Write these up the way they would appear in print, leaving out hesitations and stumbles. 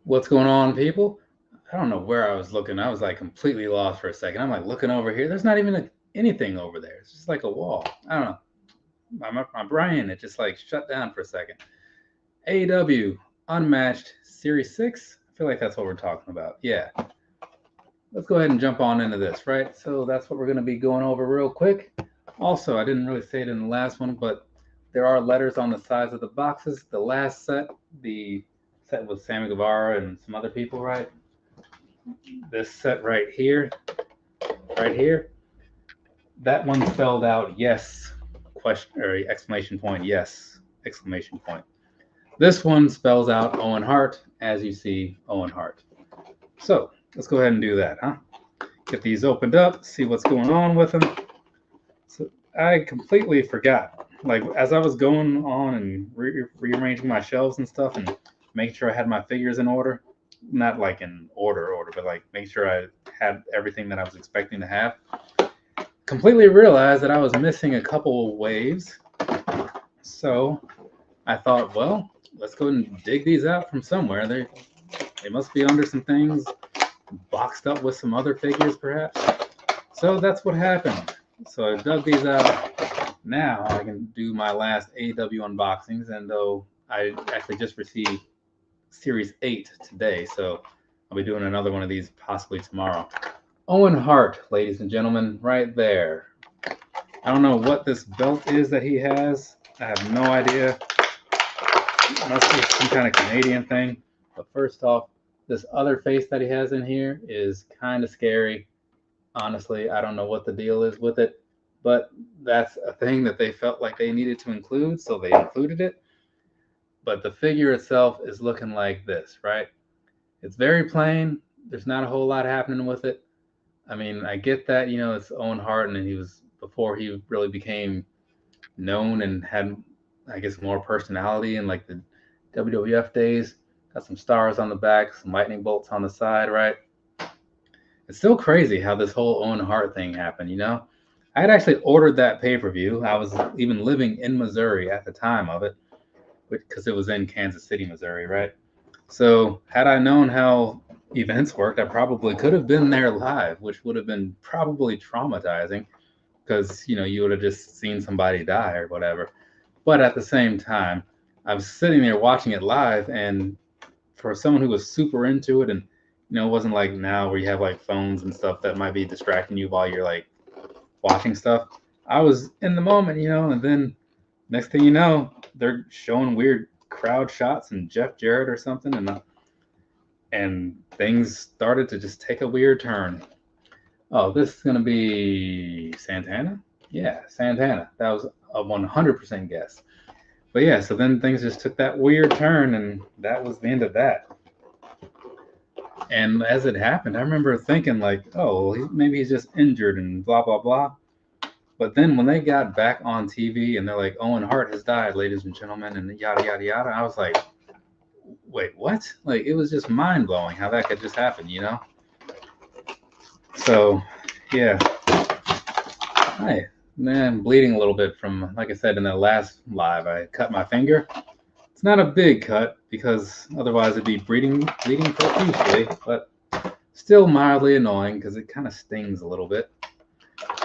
What's going on, people? I don't know where I was looking. I was like completely lost for a second. I'm like looking over here. There's not even anything over there. It's just like a wall. I don't know. My brain, it just like shut down for a second. AEW Unmatched Series 6. I feel like that's what we're talking about. Yeah. Let's go ahead and jump on into this, right? So that's what we're going to be going over real quick. Also, I didn't really say it in the last one, but there are letters on the sides of the boxes. The last set, the set with Sammy Guevara and some other people, right? This set right here, that one spelled out yes, question or exclamation point, yes, exclamation point. This one spells out Owen Hart, as you see Owen Hart. So let's go ahead and do that, huh? Get these opened up, see what's going on with them. So I completely forgot. Like as I was going on and rearranging my shelves and stuff, and making sure I had my figures in order, not like in order, but like make sure I had everything that I was expecting to have. Completely realized that I was missing a couple of waves. So I thought, well, let's go and dig these out from somewhere. They must be under some things, boxed up with some other figures, perhaps. So that's what happened. So I dug these out. Now I can do my last AEW unboxings, and though I actually just received Series 8 today, so I'll be doing another one of these possibly tomorrow. Owen Hart, ladies and gentlemen, right there. I don't know what this belt is that he has. I have no idea. It must be some kind of Canadian thing. But first off, this other face that he has in here is kind of scary. Honestly, I don't know what the deal is with it, but that's a thing that they felt like they needed to include, so they included it. But the figure itself is looking like this, right? It's very plain. There's not a whole lot happening with it. I mean, I get that, it's Owen Hart, and he was before he really became known and had, I guess, more personality in like the WWF days. Got some stars on the back, some lightning bolts on the side, right? It's still crazy how this whole Owen Hart thing happened. I had actually ordered that pay per view. I was even living in Missouri at the time of it, because it was in Kansas City, Missouri, right? So, had I known how events worked, I probably could have been there live, which would have been probably traumatizing because, you would have just seen somebody die or whatever. But at the same time, I was sitting there watching it live, and for someone who was super into it, and it wasn't like now where you have like phones and stuff that might be distracting you while you're like watching stuff. I was in the moment, and then next thing you know, they're showing weird crowd shots and Jeff Jarrett or something, and things started to just take a weird turn. Oh, this is gonna be Santana? Yeah, Santana. That was a 100% guess. But yeah, so then things just took that weird turn, and that was the end of that. And as it happened, I remember thinking like, oh, well, maybe he's just injured and blah blah blah. But then when they got back on TV and they're like, Owen Hart has died, ladies and gentlemen, and yada yada yada, I was like, wait, what? Like it was just mind blowing how that could just happen. So yeah, hi. Man, I'm bleeding a little bit from, like I said in the last live, I cut my finger. It's not a big cut because otherwise it'd be bleeding profusely, but still mildly annoying because it kind of stings a little bit.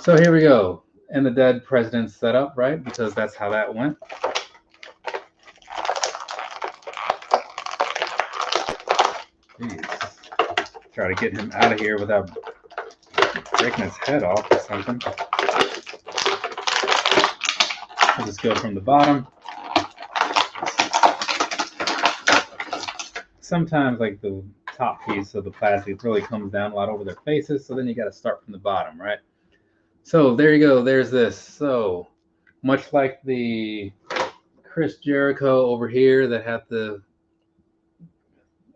So here we go. And the dead president's set up, right? Because that's how that went. Jeez. Try to get him out of here without breaking his head off or something. I'll just go from the bottom. Sometimes like the top piece of the plastic really comes down a lot over their faces, so then you got to start from the bottom, right? So there you go. There's this. So much like the Chris Jericho over here that had the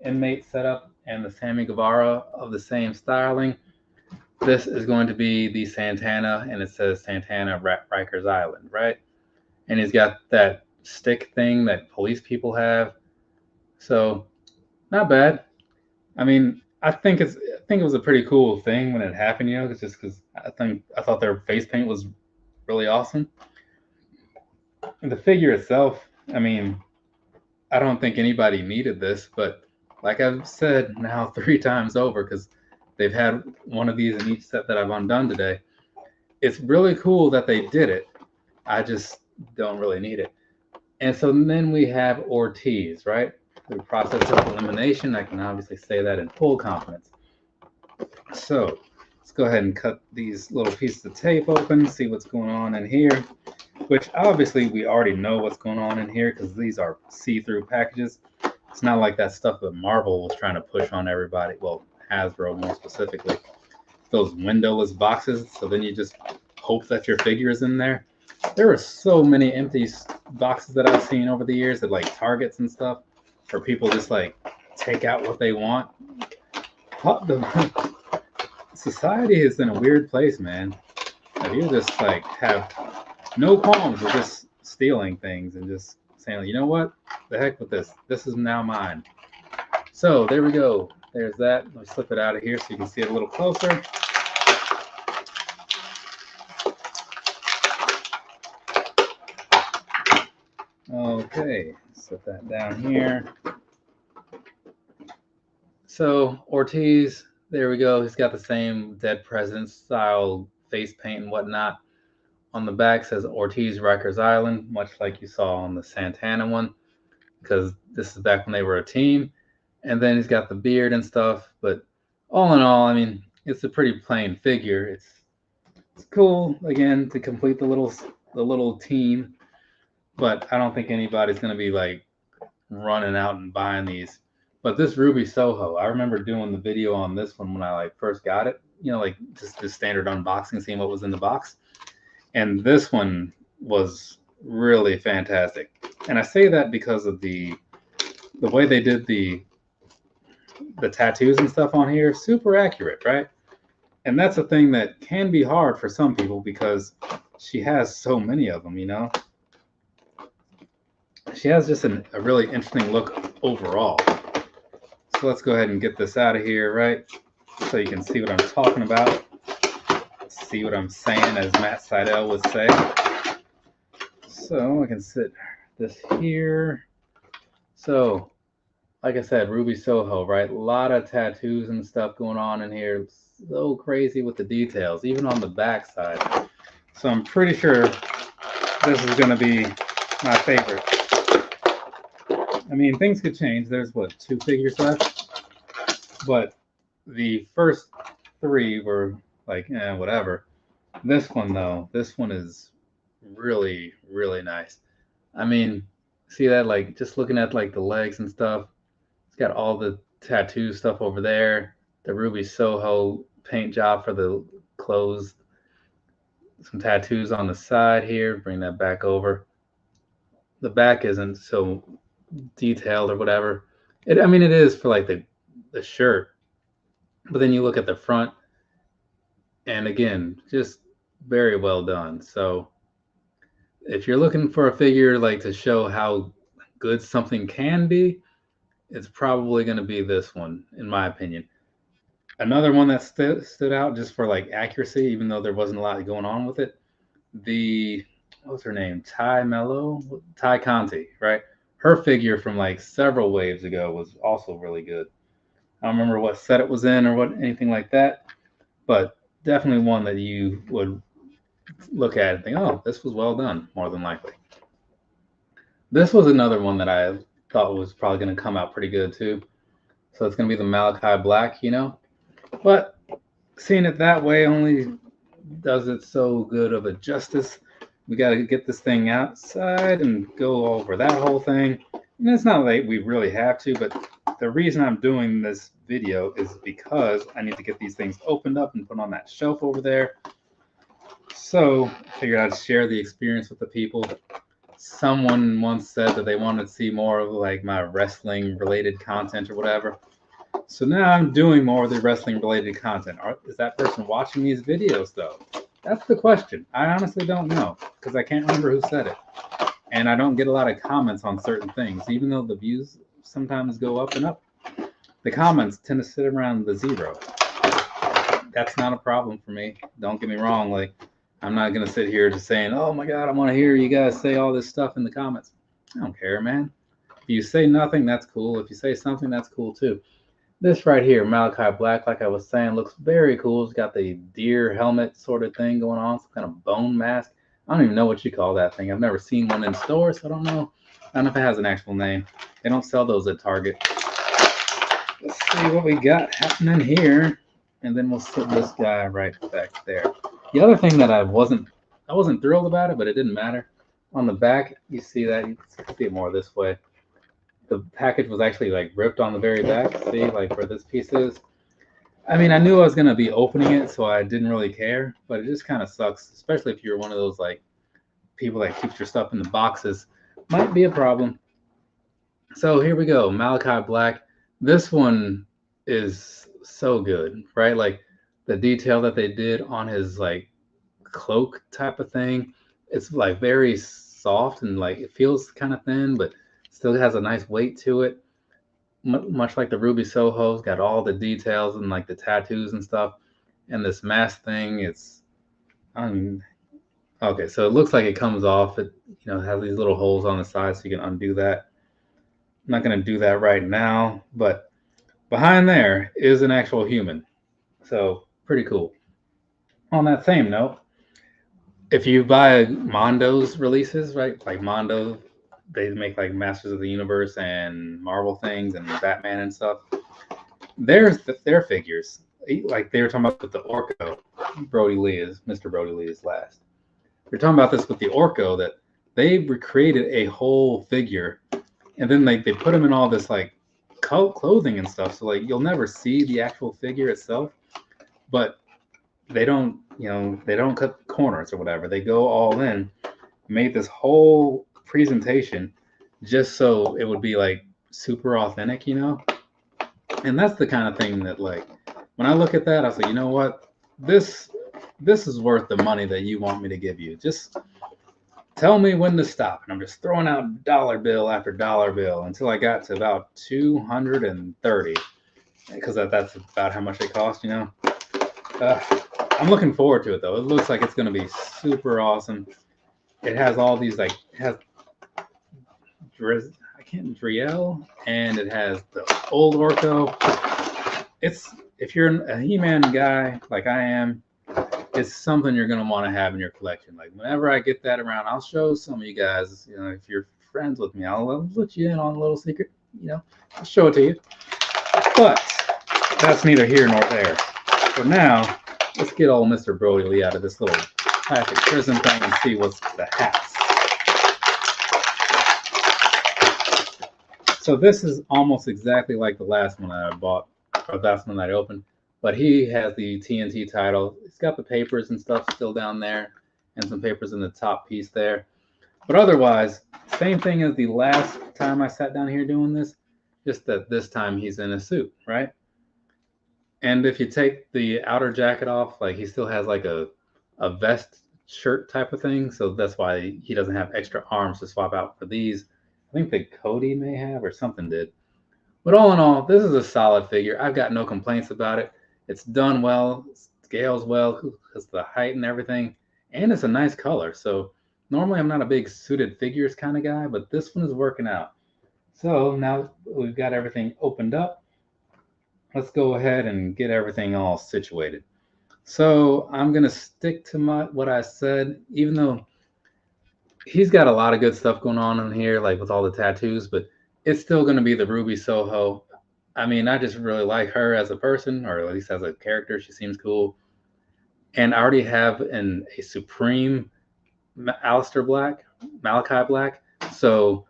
inmate setup and the Sammy Guevara of the same styling, this is going to be the Santana, and it says Santana Rikers Island, right? And he's got that stick thing that police people have. So not bad. I mean, I think it was a pretty cool thing when it happened. It's just because I thought their face paint was really awesome. And the figure itself, I mean, I don't think anybody needed this, but like I've said now 3 times over, because they've had one of these in each set that I've undone today. It's really cool that they did it. I just don't really need it. And so then we have Ortiz, right? The process of elimination. I can obviously say that in full confidence. So let's go ahead and cut these little pieces of tape open, see what's going on in here, which obviously we already know what's going on in here because these are see-through packages. It's not like that stuff that Marvel was trying to push on everybody. Well, Hasbro more specifically. Those windowless boxes, so then you just hope that your figure is in there. There are so many empty boxes that I've seen over the years at like Targets and stuff, where people just like take out what they want. Society is in a weird place, man. If you just like have no qualms with just stealing things and just saying, you know what, the heck with this. This is now mine. So there we go. There's that. Let me slip it out of here so you can see it a little closer. Okay, set that down here. So Ortiz, there we go. He's got the same Dead Presidents style face paint and whatnot. On the back says Ortiz Rikers Island, much like you saw on the Santana one, because this is back when they were a team. And then he's got the beard and stuff. But all in all, I mean, it's a pretty plain figure. It's cool again to complete the little team, but I don't think anybody's gonna be like running out and buying these. But this Ruby Soho, I remember doing the video on this one when I like first got it. You know, like just the standard unboxing, seeing what was in the box. And this one was really fantastic. And I say that because of the way they did the tattoos and stuff on here, super accurate, right? And that's a thing that can be hard for some people because she has so many of them, you know? She has just a really interesting look overall. So let's go ahead and get this out of here, right? So you can see what I'm talking about. See what I'm saying, as Matt Seidel would say. So I can sit this here. So, like I said, Ruby Soho, right? A lot of tattoos and stuff going on in here. So crazy with the details, even on the back side. So I'm pretty sure this is going to be my favorite. I mean, things could change. There's, what, 2 figures left? But the first 3 were like, whatever. This one, though, this one is really, really nice. I mean, see that? Like, just looking at, like, the legs and stuff. It's got all the tattoo stuff over there. The Ruby Soho paint job for the clothes. Some tattoos on the side here. Bring that back over. The back isn't so detailed or whatever. I mean, it is for like the shirt, but then you look at the front, and again, just very well done. So if you're looking for a figure like to show how good something can be, it's probably going to be this one, in my opinion. Another one that stood out just for like accuracy, even though there wasn't a lot going on with it, what's her name? Ty Conti, right? Her figure from like several waves ago was also really good. I don't remember what set it was in or anything like that, but definitely one that you would look at and think, oh, this was well done, more than likely. This was another one that I thought was probably going to come out pretty good too. So it's going to be the Malachi Black, you know? But seeing it that way only does it so good of a justice. We got to get this thing outside and go over that whole thing. And it's not like we really have to, but the reason I'm doing this video is because I need to get these things opened up and put on that shelf over there. So I figured I'd share the experience with the people. Someone once said that they wanted to see more of like my wrestling related content or whatever. So now I'm doing more of the wrestling related content. Is that person watching these videos though? That's the question. I honestly don't know because I can't remember who said it. And I don't get a lot of comments on certain things, even though the views sometimes go up and up. The comments tend to sit around the 0. That's not a problem for me. Don't get me wrong. Like, I'm not going to sit here just saying, oh my God, I want to hear you guys say all this stuff in the comments. I don't care, man. If you say nothing, that's cool. If you say something, that's cool too. This right here, Malachi Black, like I was saying, looks very cool. It's got the deer helmet sort of thing going on, some kind of bone mask. I don't even know what you call that thing. I've never seen one in stores, so I don't know. I don't know if it has an actual name. They don't sell those at Target. Let's see what we got happening here, and then we'll set this guy right back there. The other thing that I wasn't thrilled about it, but it didn't matter. On the back, you see that, you can see it more this way. The package was actually like ripped on the very back. See, like where this piece is. I mean, I knew I was gonna be opening it, so I didn't really care. But it just kind of sucks, especially if you're one of those like people that keeps your stuff in the boxes. Might be a problem. So here we go, Malachi Black. This one is so good, right? Like the detail that they did on his like cloak type of thing. It's like very soft and like it feels kind of thin, but still has a nice weight to it. Much like the Ruby Soho's got all the details and like the tattoos and stuff. And this mask thing, it's okay. So it looks like it comes off. It has these little holes on the side, so you can undo that. I'm not gonna do that right now, but behind there is an actual human. So pretty cool. On that same note, if you buy Mondo's releases, right? Like Mondo, they make like Masters of the Universe and Marvel things and Batman and stuff. There's their figures. Like they were talking about with the Orko. Mr. Brody Lee is last. They're talking about this with the Orko that they recreated a whole figure, and then they put them in all this like clothing and stuff. So like you'll never see the actual figure itself, but they don't cut corners or whatever. They go all in, made this whole presentation just so it would be like super authentic, and that's the kind of thing that like when I look at that, I say, you know what, this is worth the money that you want me to give you. Just tell me when to stop. And I'm just throwing out dollar bill after dollar bill until I got to about 230, because that's about how much they cost. I'm looking forward to it though. It looks like it's going to be super awesome. It has all these like Driel, and it has the old Orko. If you're a He-Man guy like I am, it's something you're going to want to have in your collection. Like whenever I get that around, I'll show some of you guys. If you're friends with me, I'll let you in on a little secret. I'll show it to you. But that's neither here nor there. For now, let's get old Mr. Brody Lee out of this little plastic prison thing and see what's the hats. So this is almost exactly like the last one I bought, or the last one that I opened, but he has the TNT title. It's got the papers and stuff still down there, and some papers in the top piece there. But otherwise, same thing as the last time I sat down here doing this, just that this time he's in a suit, right? And if you take the outer jacket off, like he still has like a vest shirt type of thing. So that's why he doesn't have extra arms to swap out for these. I think the Cody may have, or something did. But all in all, this is a solid figure. I've got no complaints about it. It's done well, scales well, because the height and everything, and it's a nice color. So normally I'm not a big suited figures kind of guy, but this one is working out. So now we've got everything opened up. Let's go ahead and get everything all situated. So I'm going to stick to what I said, even though he's got a lot of good stuff going on in here, like with all the tattoos, but it's still going to be the Ruby Soho. I mean, I just really like her as a person, or at least as a character. She seems cool. And I already have a Supreme Malachi Black. So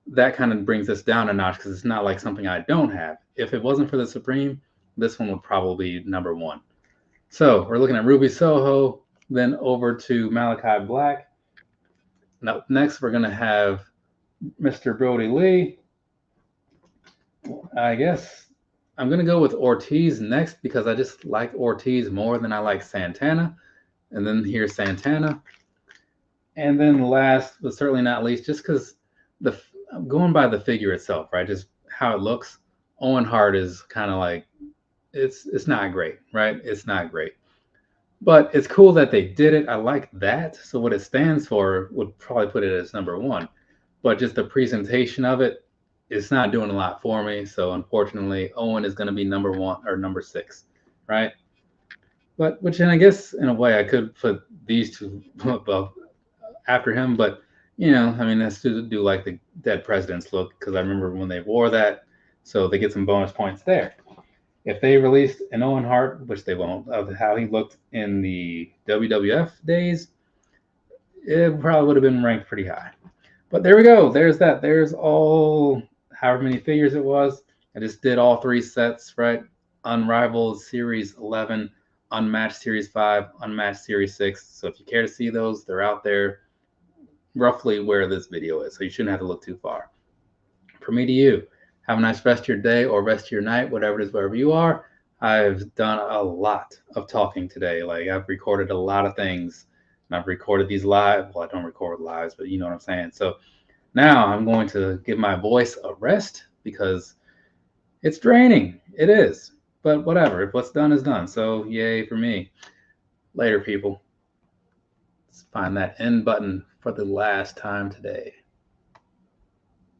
that kind of brings this down a notch, because it's not like something I don't have. If it wasn't for the Supreme, this one would probably be number one. So we're looking at Ruby Soho, then over to Malachi Black. Now, next we're going to have Mr. Brody Lee. I guess I'm going to go with Ortiz next, because I just like Ortiz more than I like Santana. And then here's Santana. And then last, but certainly not least, just because I'm going by the figure itself, right? Just how it looks. Owen Hart is kind of like, it's not great, right? It's not great. But it's cool that they did it. I like that. So what it stands for would probably put it as number one. But just the presentation of it it's not doing a lot for me. So unfortunately, Owen is going to be number 1 or number 6, right? But which, and I guess in a way, I could put these two above after him. But I mean, let's do like the dead presidents look, because I remember when they wore that, so they get some bonus points there. If they released an Owen Hart, which they won't, of how he looked in the WWF days, it probably would have been ranked pretty high. But there we go. There's that. There's all however many figures it was. I just did all 3 sets, right? Unrivaled Series 11, Unmatched Series 5, Unmatched Series 6. So if you care to see those, they're out there roughly where this video is. So you shouldn't have to look too far. From me to you, have a nice rest of your day or rest of your night, whatever it is, wherever you are. I've done a lot of talking today. Like, I've recorded a lot of things. And I've recorded these live. Well, I don't record lives, but you know what I'm saying. So now I'm going to give my voice a rest because it's draining. It is. But whatever. If what's done is done. So yay for me. Later, people. Let's find that end button for the last time today.